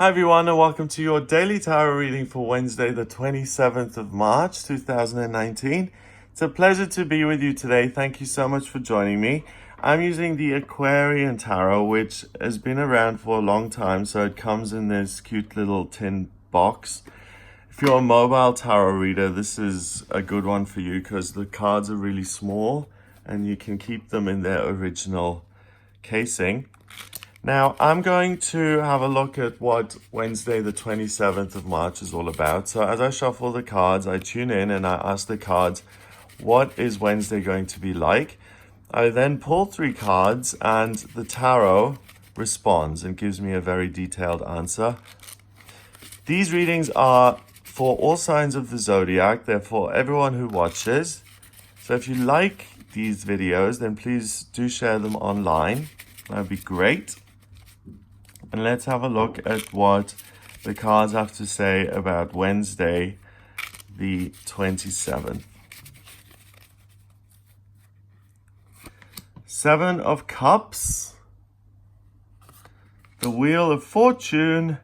Hi everyone, and welcome to your daily tarot reading for Wednesday, the 27th of March, 2019. It's a pleasure to be with you today. Thank you so much for joining me. I'm using the Aquarian Tarot, which has been around for a long time, so it comes in this cute little tin box. If you're a mobile tarot reader, this is a good one for you because the cards are really small and you can keep them in their original casing. Now, I'm going to have a look at what Wednesday, the 27th of March is all about. So as I shuffle the cards, I tune in and I ask the cards, what is Wednesday going to be like? I then pull 3 cards and the tarot responds and gives me a very detailed answer. These readings are for all signs of the zodiac. They're for everyone who watches. So if you like these videos, then please do share them online. That'd be great. And let's have a look at what the cards have to say about Wednesday, the 27th. 7 of Cups, the Wheel of Fortune,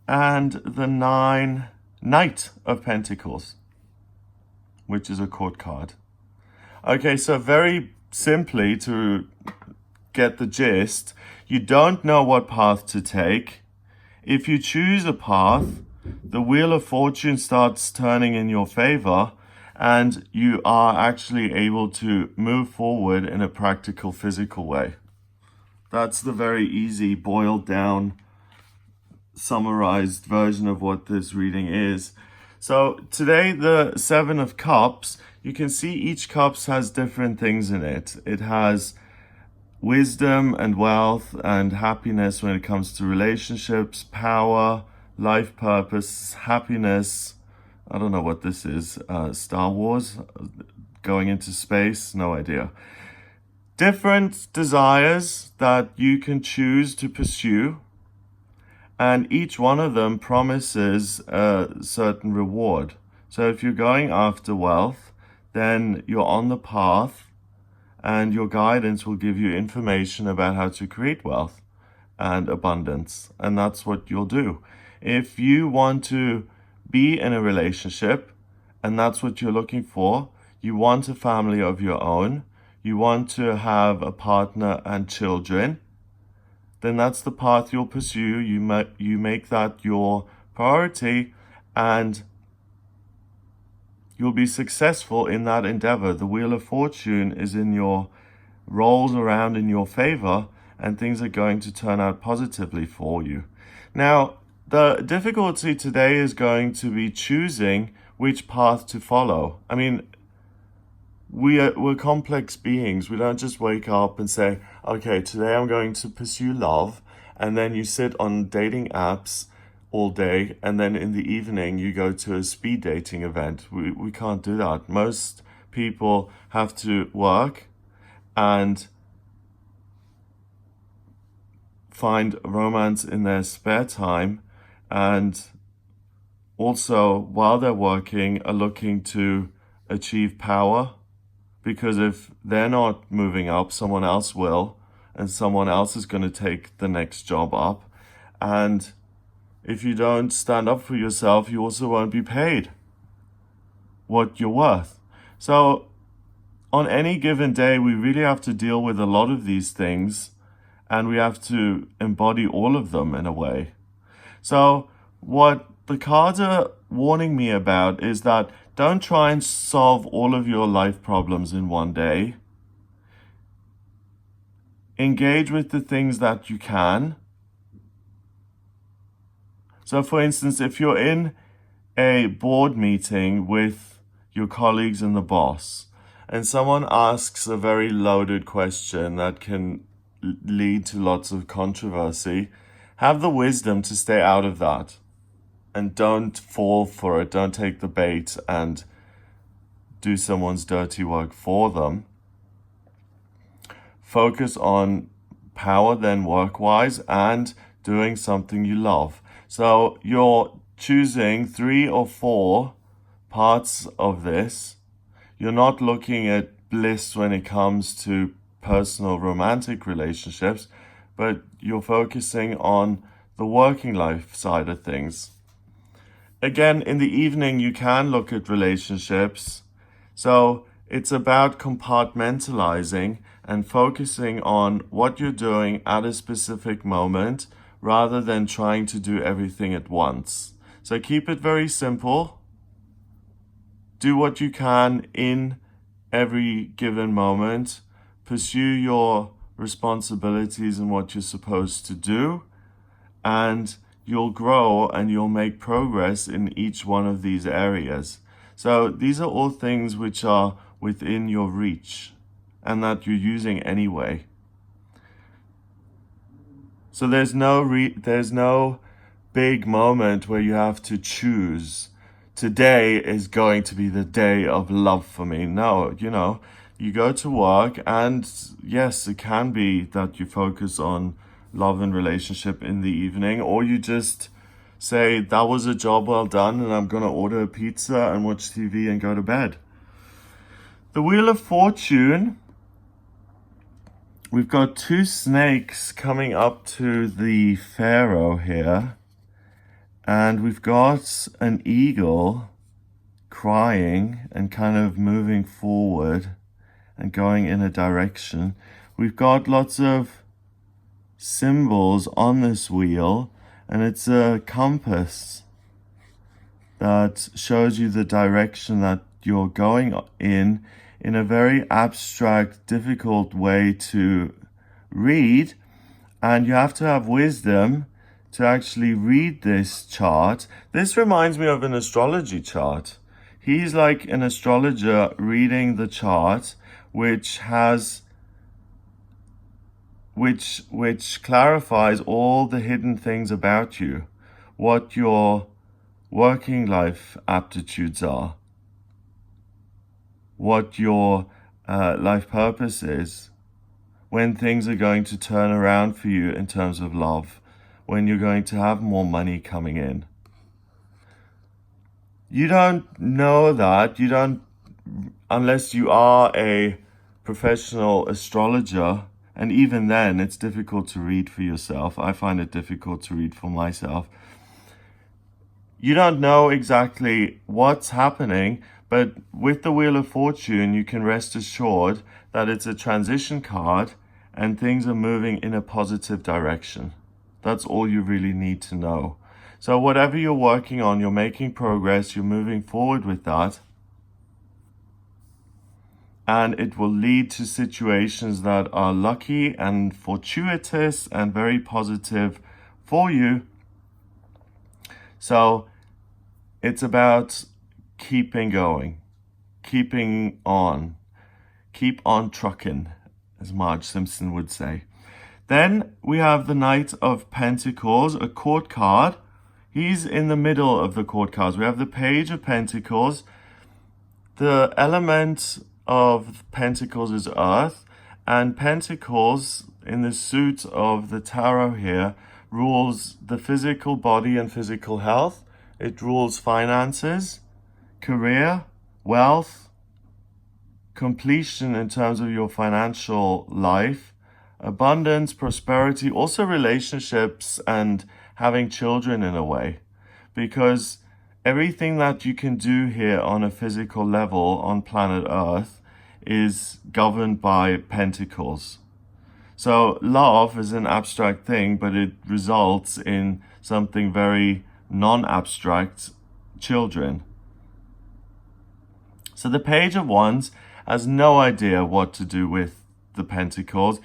and the Knight of Pentacles, which is a court card. Okay, so very simply, to get the gist, you don't know what path to take. If you choose a path, the Wheel of Fortune starts turning in your favor and you are actually able to move forward in a practical, physical way. That's the very easy, boiled down, summarized version of what this reading is. So today, the 7 of Cups, you can see each cups has different things in it. It has wisdom and wealth and happiness when it comes to relationships, power, life purpose, happiness. I don't know what this is. Star Wars, going into space, no idea. Different desires that you can choose to pursue, and each one of them promises a certain reward. So if you're going after wealth, then you're on the path, and your guidance will give you information about how to create wealth and abundance. And that's what you'll do. If you want to be in a relationship, and that's what you're looking for, you want a family of your own, you want to have a partner and children, then that's the path you'll pursue. You make that your priority, and you'll be successful in that endeavor. The Wheel of Fortune is rolls around in your favor, and things are going to turn out positively for you. Now, the difficulty today is going to be choosing which path to follow. I mean, we're complex beings. We don't just wake up and say, okay, today I'm going to pursue love, and then you sit on dating apps all day, and then in the evening you go to a speed dating event. We can't do that. Most people have to work and find romance in their spare time, and also while they're working are looking to achieve power, because if they're not moving up, someone else will, and someone else is going to take the next job up. And if you don't stand up for yourself, you also won't be paid what you're worth. So on any given day, we really have to deal with a lot of these things, and we have to embody all of them in a way. So what the cards are warning me about is that don't try and solve all of your life problems in one day. Engage with the things that you can. So for instance, if you're in a board meeting with your colleagues and the boss, and someone asks a very loaded question that can lead to lots of controversy, have the wisdom to stay out of that. And don't fall for it. Don't take the bait and do someone's dirty work for them. Focus on power then work-wise and doing something you love. So you're choosing 3 or 4 parts of this. You're not looking at bliss when it comes to personal romantic relationships, but you're focusing on the working life side of things. Again, in the evening, you can look at relationships. So it's about compartmentalizing and focusing on what you're doing at a specific moment rather than trying to do everything at once. So keep it very simple. Do what you can in every given moment. Pursue your responsibilities and what you're supposed to do, and you'll grow and you'll make progress in each one of these areas. So these are all things which are within your reach and that you're using anyway. So there's no big moment where you have to choose. Today is going to be the day of love for me. No, you go to work, and yes, it can be that you focus on love and relationship in the evening, or you just say, that was a job well done, and I'm going to order a pizza and watch TV and go to bed. The Wheel of Fortune, we've got two snakes coming up to the pharaoh here, and we've got an eagle crying and kind of moving forward and going in a direction. We've got lots of symbols on this wheel, and it's a compass that shows you the direction that you're going in a very abstract, difficult way to read, and you have to have wisdom to actually read this chart. This reminds me of an astrology chart. He's like an astrologer reading the chart, which clarifies all the hidden things about you, what your working life aptitudes are, what your life purpose is, when things are going to turn around for you in terms of love, when you're going to have more money coming in. You don't know that, unless you are a professional astrologer, and even then it's difficult to read for yourself. I find it difficult to read for myself. You don't know exactly what's happening, but with the Wheel of Fortune, you can rest assured that it's a transition card and things are moving in a positive direction. That's all you really need to know. So whatever you're working on, you're making progress, you're moving forward with that, and it will lead to situations that are lucky and fortuitous and very positive for you. So it's about keeping going, keeping on, keep on trucking, as Marge Simpson would say. Then we have the Knight of Pentacles, a court card. He's in the middle of the court cards. We have the Page of Pentacles. The element of Pentacles is Earth, and Pentacles in the suit of the tarot here rules the physical body and physical health. It rules finances, career, wealth, completion in terms of your financial life, abundance, prosperity, also relationships and having children in a way. Because everything that you can do here on a physical level on planet Earth is governed by Pentacles. So love is an abstract thing, but it results in something very non-abstract, children. So the Page of Wands has no idea what to do with the Pentacles.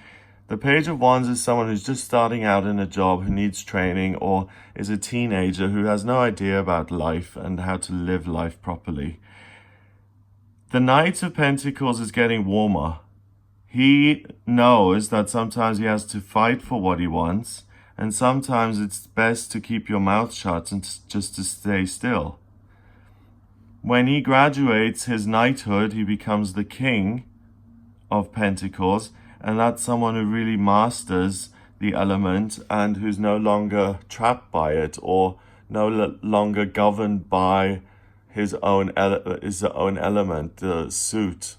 The Page of Wands is someone who's just starting out in a job, who needs training, or is a teenager who has no idea about life and how to live life properly. The Knight of Pentacles is getting warmer. He knows that sometimes he has to fight for what he wants, and sometimes it's best to keep your mouth shut and just to stay still. When he graduates his knighthood, he becomes the King of Pentacles, and that's someone who really masters the element and who's no longer trapped by it or no longer governed by his own element, the suit.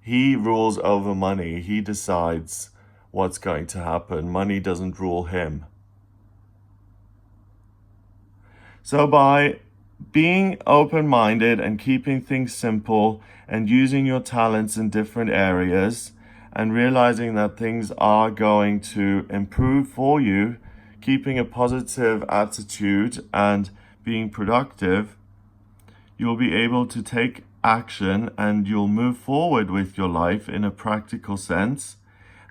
He rules over money. He decides what's going to happen. Money doesn't rule him. So by being open-minded and keeping things simple and using your talents in different areas and realizing that things are going to improve for you, keeping a positive attitude and being productive, you'll be able to take action and you'll move forward with your life in a practical sense.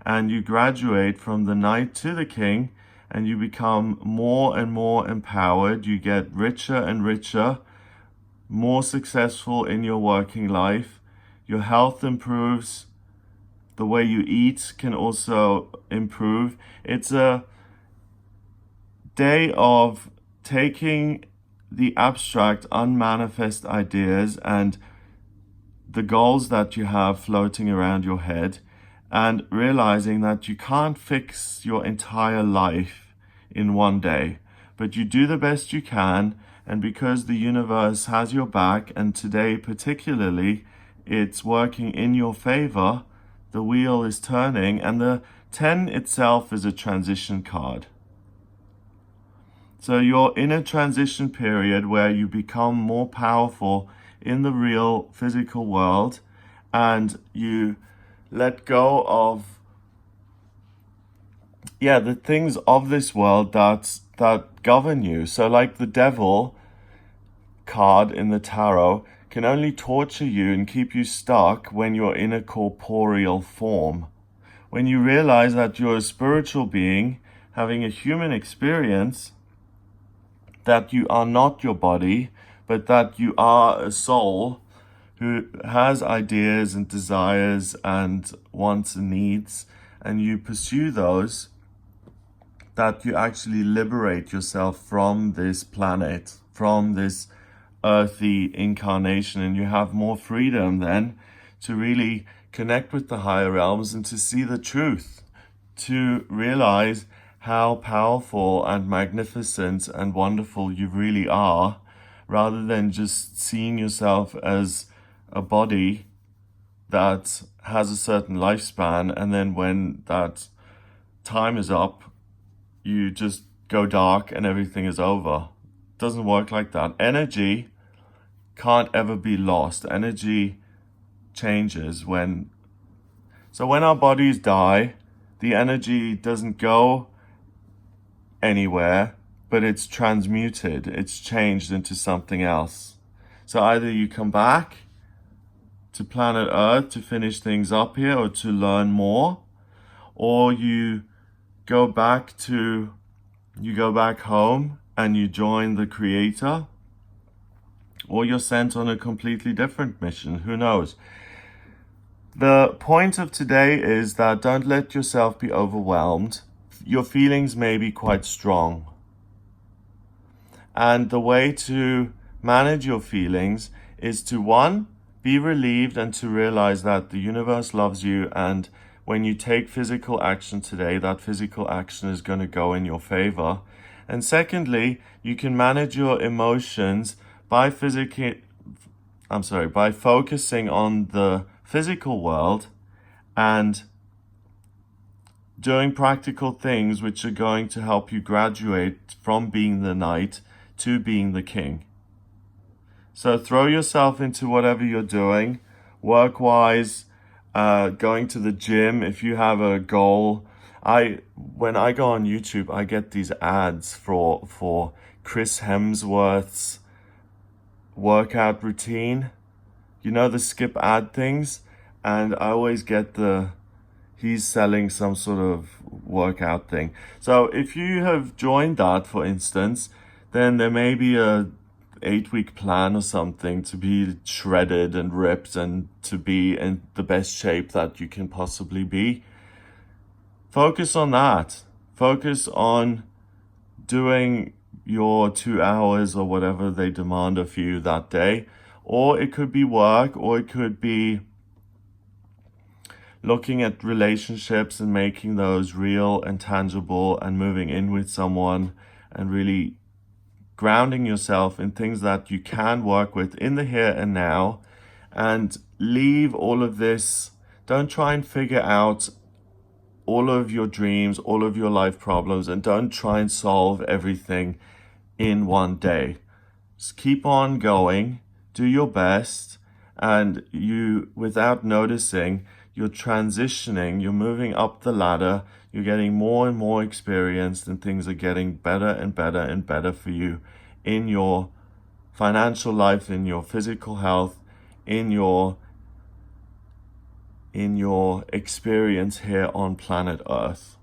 And you graduate from the knight to the king and you become more and more empowered. You get richer and richer, more successful in your working life. Your health improves. The way you eat can also improve. It's a day of taking the abstract, unmanifest ideas and the goals that you have floating around your head and realizing that you can't fix your entire life in one day, but you do the best you can. And because the universe has your back, and today particularly, it's working in your favor, the wheel is turning, and the 10 itself is a transition card. So you're in a transition period where you become more powerful in the real physical world and you let go of the things of this world that govern you. So like the devil card in the tarot can only torture you and keep you stuck when you're in a corporeal form. When you realize that you're a spiritual being having a human experience, that you are not your body, but that you are a soul who has ideas and desires and wants and needs, and you pursue those, that you actually liberate yourself from this planet, from this earthy incarnation, and you have more freedom then to really connect with the higher realms and to see the truth, to realize how powerful and magnificent and wonderful you really are, rather than just seeing yourself as a body that has a certain lifespan, and then when that time is up, you just go dark and everything is over. It doesn't work like that. Energy can't ever be lost. Energy changes when our bodies die, the energy doesn't go anywhere, but it's transmuted, it's changed into something else. So either you come back to planet Earth to finish things up here or to learn more, or you go back home and you join the Creator, or you're sent on a completely different mission. Who knows? The point of today is that don't let yourself be overwhelmed. Your feelings may be quite strong. And the way to manage your feelings is to, one, be relieved and to realize that the universe loves you, and when you take physical action today, that physical action is going to go in your favor. And secondly, you can manage your emotions by focusing on the physical world and doing practical things which are going to help you graduate from being the knight to being the king. So throw yourself into whatever you're doing, work-wise, going to the gym. If you have a goal, when I go on YouTube, I get these ads for Chris Hemsworth's workout routine. You know, the skip ad things, and I always get he's selling some sort of workout thing. So if you have joined that, for instance, then there may be a 8-week plan or something to be shredded and ripped and to be in the best shape that you can possibly be. Focus on that. Focus on doing your 2 hours or whatever they demand of you that day. Or it could be work, or it could be looking at relationships and making those real and tangible and moving in with someone and really grounding yourself in things that you can work with in the here and now, and leave all of this. Don't try and figure out all of your dreams, all of your life problems, and don't try and solve everything in one day. Just keep on going, do your best, and you, without noticing, you're transitioning, you're moving up the ladder, you're getting more and more experienced, and things are getting better and better and better for you in your financial life, in your physical health, in your experience here on planet Earth.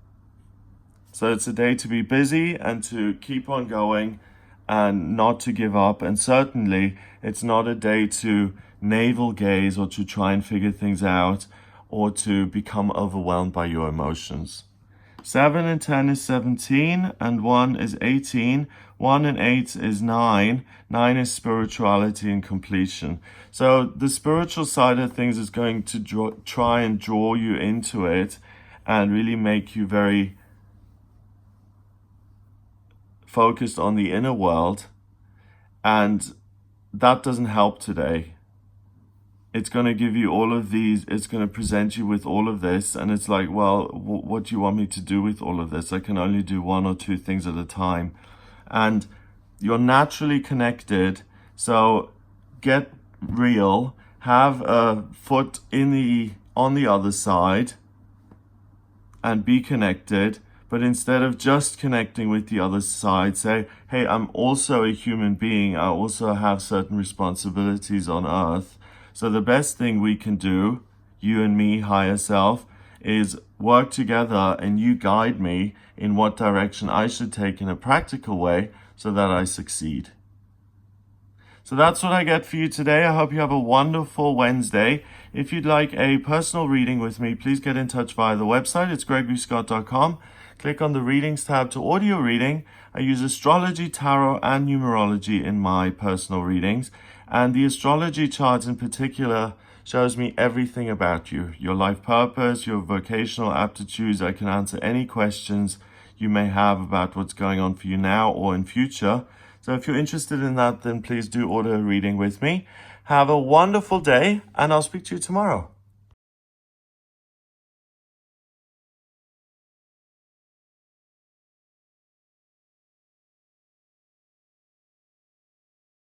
So it's a day to be busy and to keep on going and not to give up. And certainly it's not a day to navel gaze or to try and figure things out or to become overwhelmed by your emotions. 7 and 10 is 17, and 1 is 18. 1 and 8 is 9. 9 is spirituality and completion. So the spiritual side of things is going to try and draw you into it and really make you very focused on the inner world. And that doesn't help today. It's going to give you all of these, it's going to present you with all of this, and it's like, well, what do you want me to do with all of this? I can only do 1 or 2 things at a time. And you're naturally connected, so get real, have a foot on the other side, and be connected. But instead of just connecting with the other side, say, hey, I'm also a human being, I also have certain responsibilities on Earth. So the best thing we can do, you and me, higher self, is work together and you guide me in what direction I should take in a practical way so that I succeed. So that's what I get for you today. I hope you have a wonderful Wednesday. If you'd like a personal reading with me, please get in touch via the website. It's gregoryscott.com. Click on the readings tab to audio reading. I use astrology, tarot, and numerology in my personal readings. And the astrology chart in particular shows me everything about you, your life purpose, your vocational aptitudes. I can answer any questions you may have about what's going on for you now or in future. So if you're interested in that, then please do order a reading with me. Have a wonderful day, and I'll speak to you tomorrow.